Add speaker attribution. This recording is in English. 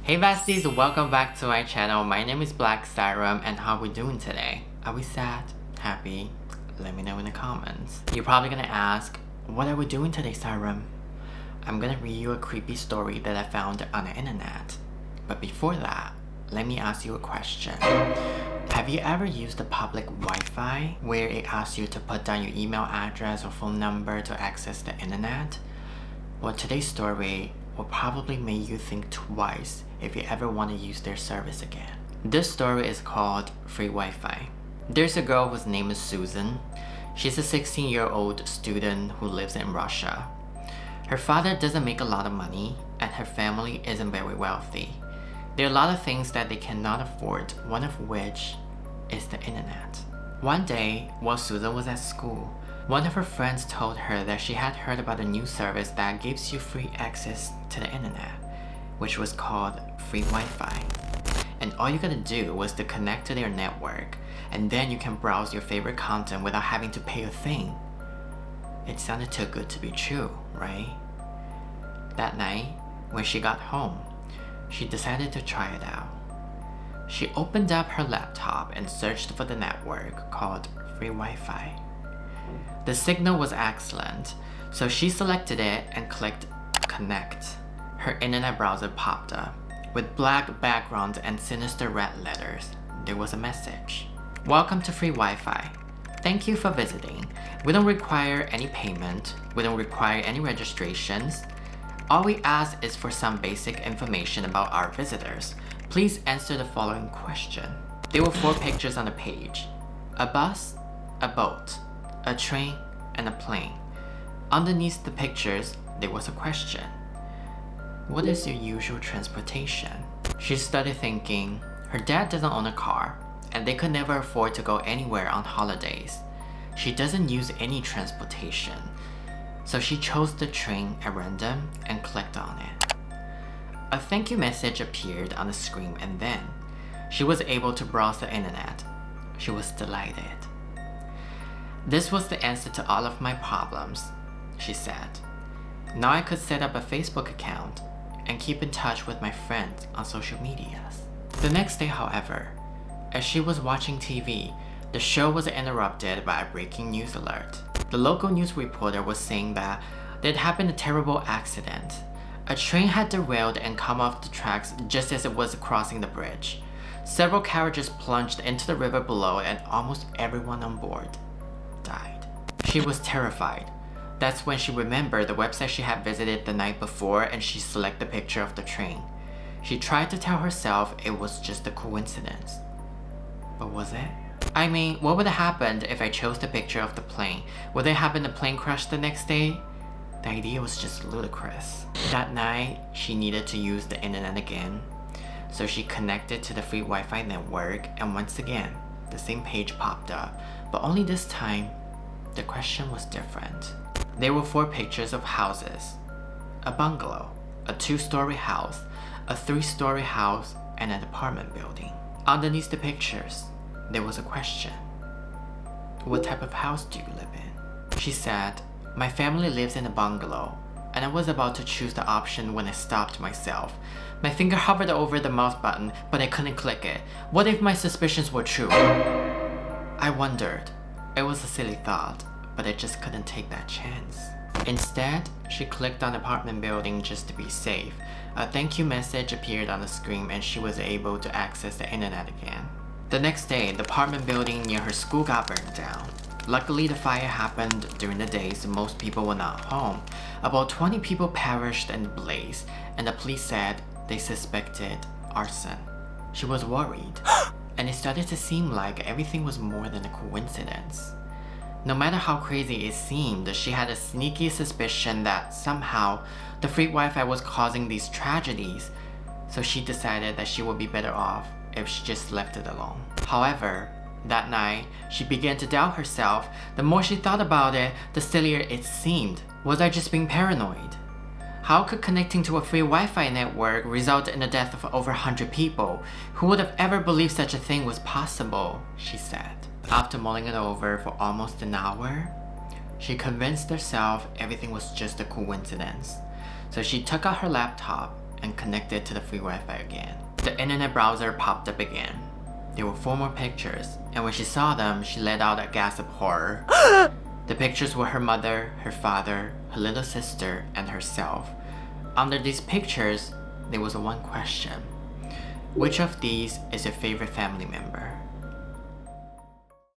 Speaker 1: Hey Besties, welcome back to my channel. My name is BLACSIREN and how are we doing today? Are we sad? Happy? Let me know in the comments. You're probably gonna ask, what are we doing today, Siren? I'm gonna read you a creepy story that I found on the internet. But before that, let me ask you a question. Have you ever used the public Wi-Fi where it asks you to put down your email address or phone number to access the internet? Well, today's story will probably make you think twice if you ever want to use their service again. This story is called Free Wi-Fi. There's a girl whose name is Susan. She's a 16-year-old student who lives in Russia. Her father doesn't make a lot of money and her family isn't very wealthy. There are a lot of things that they cannot afford, one of which is the internet. One day, while Susan was at school, one of her friends told her that she had heard about a new service that gives you free access to the internet, which was called Free Wi-Fi. And all you gotta do was to connect to their network, and then you can browse your favorite content without having to pay a thing. It sounded too good to be true, right? That night, when she got home, she decided to try it out. She opened up her laptop and searched for the network called Free Wi-Fi. The signal was excellent, so she selected it and clicked Connect. Her internet browser popped up. With black background and sinister red letters, there was a message. Welcome to Free Wi-Fi. Thank you for visiting. We don't require any payment. We don't require any registrations. All we ask is for some basic information about our visitors. Please answer the following question. There were 4 pictures on the page. A bus, a boat, a train, and a plane. Underneath the pictures, there was a question. What is your usual transportation? She started thinking, her dad doesn't own a car, and they could never afford to go anywhere on holidays. She doesn't use any transportation, so she chose the train at random and clicked on it. A thank you message appeared on the screen and then she was able to browse the internet. She was delighted. This was the answer to all of my problems, she said. Now I could set up a Facebook account and keep in touch with my friends on social medias. The next day, however, as she was watching TV, the show was interrupted by a breaking news alert. The local news reporter was saying that there had happened a terrible accident. A train had derailed and come off the tracks just as it was crossing the bridge. Several carriages plunged into the river below and almost everyone on board died. She was terrified. That's when she remembered the website she had visited the night before and she selected the picture of the train. She tried to tell herself it was just a coincidence. But was it? I mean, what would have happened if I chose the picture of the plane? Would it happen the plane crashed the next day? The idea was just ludicrous. That night, she needed to use the internet again. So she connected to the free Wi-Fi network and once again, the same page popped up. But only this time, the question was different. There were 4 pictures of houses. A bungalow, a 2-story house, a 3-story house, and an apartment building. Underneath the pictures, there was a question. What type of house do you live in? She said, my family lives in a bungalow, and I was about to choose the option when I stopped myself. My finger hovered over the mouse button, but I couldn't click it. What if my suspicions were true? I wondered. It was a silly thought, but I just couldn't take that chance. Instead, she clicked on apartment building just to be safe. A thank you message appeared on the screen and she was able to access the internet again. The next day, the apartment building near her school got burned down. Luckily, the fire happened during the day, so most people were not home. About 20 people perished in the blaze, and the police said they suspected arson. She was worried, and it started to seem like everything was more than a coincidence. No matter how crazy it seemed, she had a sneaky suspicion that somehow the free Wi-Fi was causing these tragedies, so she decided that she would be better off if she just left it alone. However, that night, she began to doubt herself. The more she thought about it, the sillier it seemed. Was I just being paranoid? How could connecting to a free Wi-Fi network result in the death of over 100 people? Who would have ever believed such a thing was possible? She said. After mulling it over for almost an hour, she convinced herself everything was just a coincidence. So she took out her laptop and connected to the free Wi-Fi again. The internet browser popped up again. There were 4 more pictures, and when she saw them, she let out a gasp of horror. The pictures were her mother, her father, her little sister, and herself. Under these pictures, there was one question. Which of these is your favorite family member?